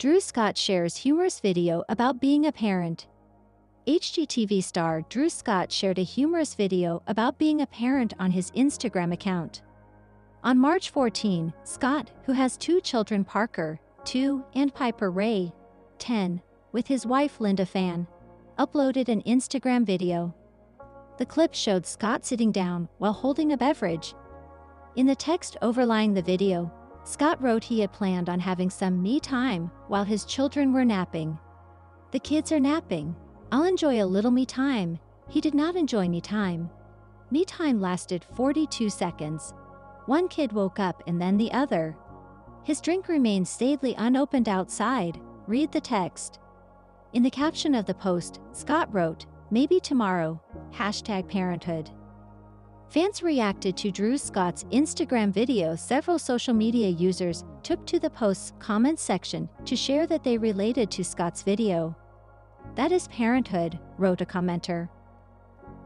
Drew Scott shares humorous video about being a parent. HGTV star Drew Scott shared a humorous video about being a parent on his Instagram account. On March 14, Scott, who has two children, Parker, 2, and Piper Ray, 10, with his wife Linda Fan, uploaded an Instagram video. The clip showed Scott sitting down while holding a beverage. In the text overlying the video, Scott wrote he had planned on having some me time while his children were napping. "The kids are napping. I'll enjoy a little me time." He did not enjoy me time. Me time lasted 42 seconds. One kid woke up and then the other. His drink remained sadly unopened outside. Read the text. In the caption of the post, Scott wrote, "Maybe tomorrow, #parenthood." Fans reacted to Drew Scott's Instagram video. Several social media users took to the post's comments section to share that they related to Scott's video. "That is parenthood," wrote a commenter.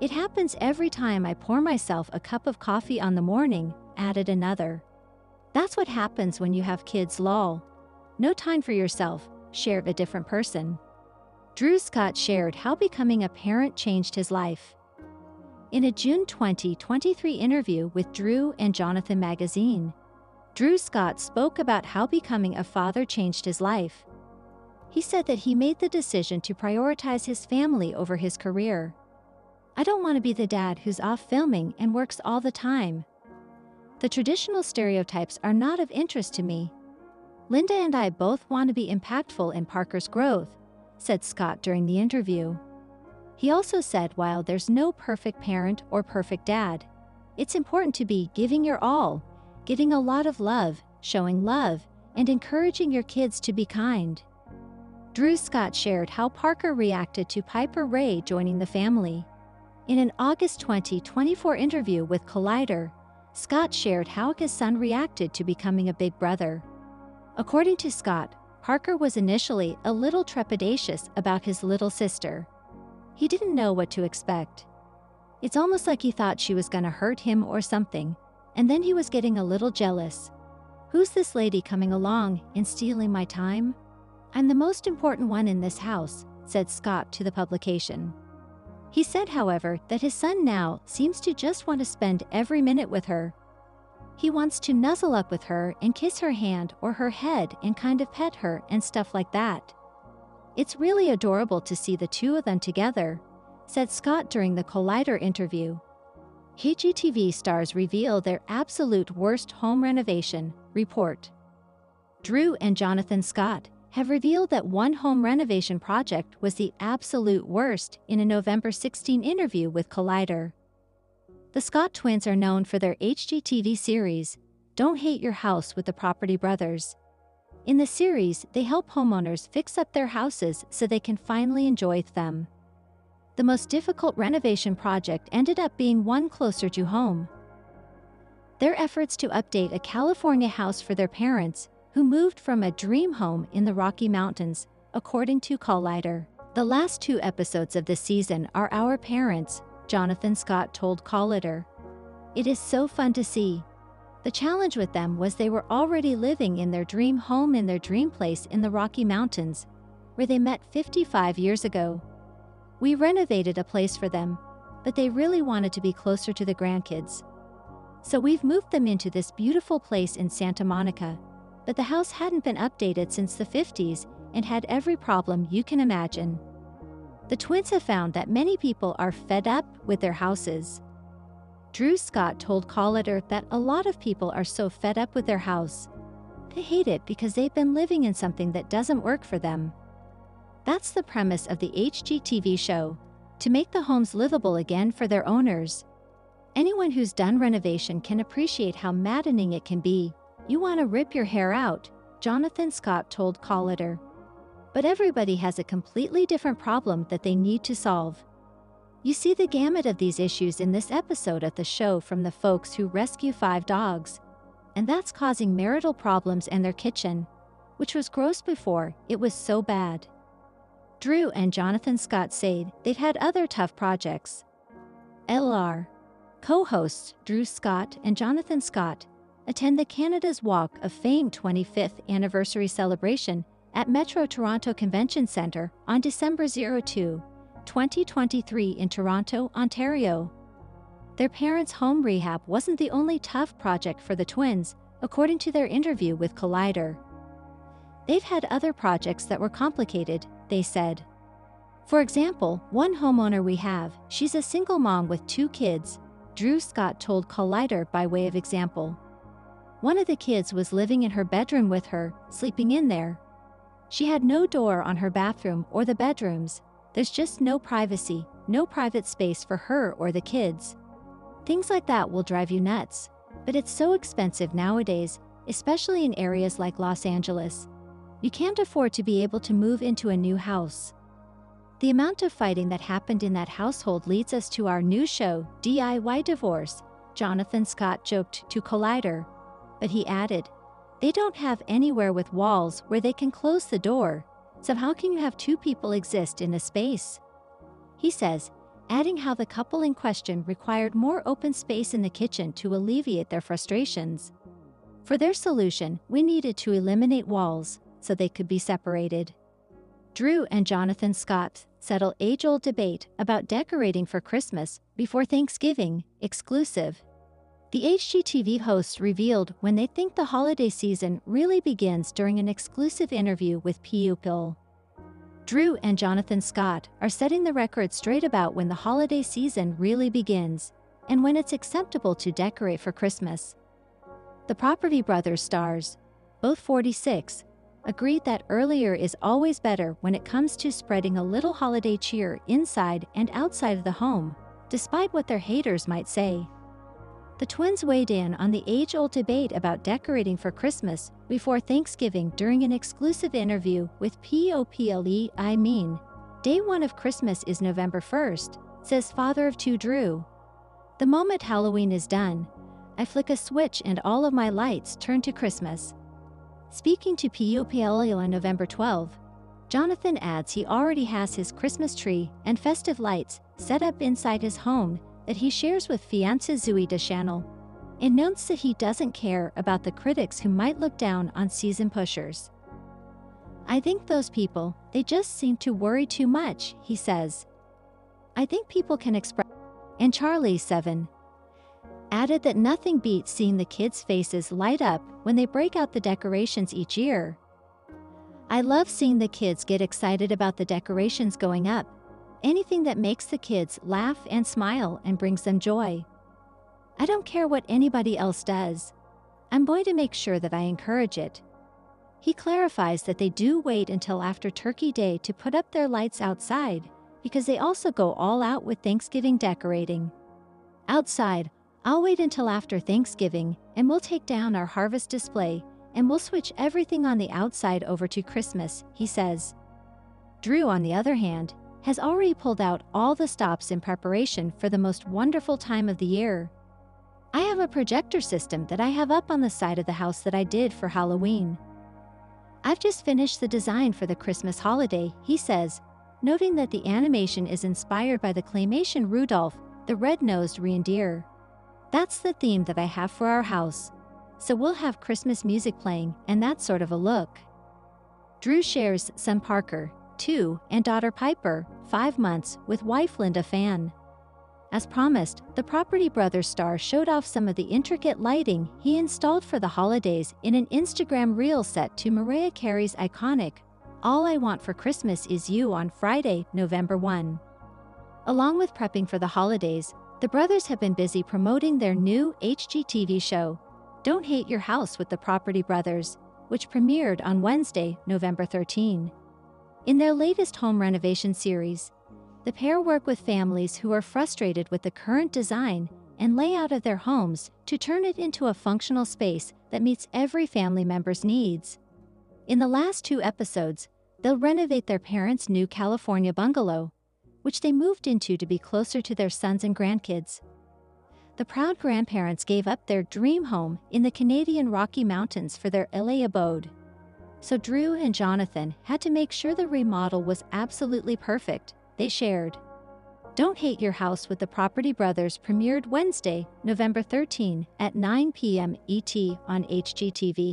"It happens every time I pour myself a cup of coffee on the morning," added another. "That's what happens when you have kids, lol. No time for yourself," shared a different person. Drew Scott shared how becoming a parent changed his life. In a June 2023 interview with Drew and Jonathan magazine, Drew Scott spoke about how becoming a father changed his life. He said that he made the decision to prioritize his family over his career. "I don't want to be the dad who's off filming and works all the time. The traditional stereotypes are not of interest to me. Linda and I both want to be impactful in Parker's growth," said Scott during the interview. He also said while there's no perfect parent or perfect dad, it's important to be giving your all, giving a lot of love, showing love, and encouraging your kids to be kind. Drew Scott shared how Parker reacted to Piper Ray joining the family. In an August 2024 interview with Collider, Scott shared how his son reacted to becoming a big brother. According to Scott, Parker was initially a little trepidatious about his little sister. He didn't know what to expect. It's almost like he thought she was gonna hurt him or something, and then he was getting a little jealous. "Who's this lady coming along and stealing my time? I'm the most important one in this house," said Scott to the publication. He said, however, that his son now seems to just want to spend every minute with her. He wants to nuzzle up with her and kiss her hand or her head and kind of pet her and stuff like that. "It's really adorable to see the two of them together," said Scott during the Collider interview. HGTV stars reveal their absolute worst home renovation report. Drew and Jonathan Scott have revealed that one home renovation project was the absolute worst in a November 16 interview with Collider. The Scott twins are known for their HGTV series, Don't Hate Your House with the Property Brothers. In the series, they help homeowners fix up their houses so they can finally enjoy them. The most difficult renovation project ended up being one closer to home. Their efforts to update a California house for their parents, who moved from a dream home in the Rocky Mountains, according to Collider. "The last 2 episodes of this season are our parents," Jonathan Scott told Collider. "It is so fun to see. The challenge with them was they were already living in their dream home in their dream place in the Rocky Mountains, where they met 55 years ago. We renovated a place for them, but they really wanted to be closer to the grandkids. So we've moved them into this beautiful place in Santa Monica, but the house hadn't been updated since the 50s and had every problem you can imagine. The twins have found that many people are fed up with their houses." Drew Scott told Collider that a lot of people are so fed up with their house. They hate it because they've been living in something that doesn't work for them. That's the premise of the HGTV show, to make the homes livable again for their owners. Anyone who's done renovation can appreciate how maddening it can be. "You want to rip your hair out," Jonathan Scott told Collider. "But everybody has a completely different problem that they need to solve." You see the gamut of these issues in this episode of the show, from the folks who rescue 5 dogs, and that's causing marital problems in their kitchen, which was gross before it was so bad. Drew and Jonathan Scott said they've had other tough projects. LR co-hosts Drew Scott and Jonathan Scott attend the Canada's Walk of Fame 25th anniversary celebration at Metro Toronto Convention Centre on December 2, 2023 in Toronto, Ontario. Their parents' home rehab wasn't the only tough project for the twins, according to their interview with Collider. They've had other projects that were complicated, they said. For example, one homeowner we have, she's a single mom with 2 kids, Drew Scott told Collider by way of example. One of the kids was living in her bedroom with her, sleeping in there. She had no door on her bathroom or the bedrooms. There's just no privacy, no private space for her or the kids. Things like that will drive you nuts. But it's so expensive nowadays, especially in areas like Los Angeles. You can't afford to be able to move into a new house. The amount of fighting that happened in that household leads us to our new show, DIY Divorce, Jonathan Scott joked to Collider. But he added, they don't have anywhere with walls where they can close the door, so how can you have 2 people exist in a space? He says, adding how the couple in question required more open space in the kitchen to alleviate their frustrations. For their solution, we needed to eliminate walls so they could be separated. Drew and Jonathan Scott settle age-old debate about decorating for Christmas before Thanksgiving, exclusive. The HGTV hosts revealed when they think the holiday season really begins during an exclusive interview with People. Drew and Jonathan Scott are setting the record straight about when the holiday season really begins and when it's acceptable to decorate for Christmas. The Property Brothers stars, both 46, agreed that earlier is always better when it comes to spreading a little holiday cheer inside and outside of the home, despite what their haters might say. The twins weighed in on the age-old debate about decorating for Christmas before Thanksgiving during an exclusive interview with People. I mean, day 1 of Christmas is November 1st, says father of 2 Drew. The moment Halloween is done, I flick a switch and all of my lights turn to Christmas. Speaking to People on November 12, Jonathan adds he already has his Christmas tree and festive lights set up inside his home that he shares with fiancée Zooey Deschanel, and notes that he doesn't care about the critics who might look down on season pushers. I think those people, they just seem to worry too much, he says. I think people can express. And Charlie, 7, added that nothing beats seeing the kids' faces light up when they break out the decorations each year. I love seeing the kids get excited about the decorations going up. Anything that makes the kids laugh and smile and brings them joy. I don't care what anybody else does. I'm going to make sure that I encourage it. He clarifies that they do wait until after Turkey Day to put up their lights outside, because they also go all out with Thanksgiving decorating. Outside, I'll wait until after Thanksgiving and we'll take down our harvest display and we'll switch everything on the outside over to Christmas, he says. Drew, on the other hand, has already pulled out all the stops in preparation for the most wonderful time of the year. I have a projector system that I have up on the side of the house that I did for Halloween. I've just finished the design for the Christmas holiday, he says, noting that the animation is inspired by the claymation Rudolph, the red-nosed reindeer. That's the theme that I have for our house. So we'll have Christmas music playing and that sort of a look. Drew shares son Parker, 2, and daughter Piper, 5 months, with wife Linda Fan. As promised, the Property Brothers star showed off some of the intricate lighting he installed for the holidays in an Instagram reel set to Mariah Carey's iconic All I Want for Christmas Is You on Friday, November 1. Along with prepping for the holidays, the brothers have been busy promoting their new HGTV show, Don't Hate Your House with the Property Brothers, which premiered on Wednesday, November 13. In their latest home renovation series, the pair work with families who are frustrated with the current design and layout of their homes to turn it into a functional space that meets every family member's needs. In the last 2 episodes, they'll renovate their parents' new California bungalow, which they moved into to be closer to their sons and grandkids. The proud grandparents gave up their dream home in the Canadian Rocky Mountains for their LA abode. So Drew and Jonathan had to make sure the remodel was absolutely perfect, they shared. Don't Hate Your House with the Property Brothers premiered Wednesday, November 13 at 9 p.m. ET on HGTV.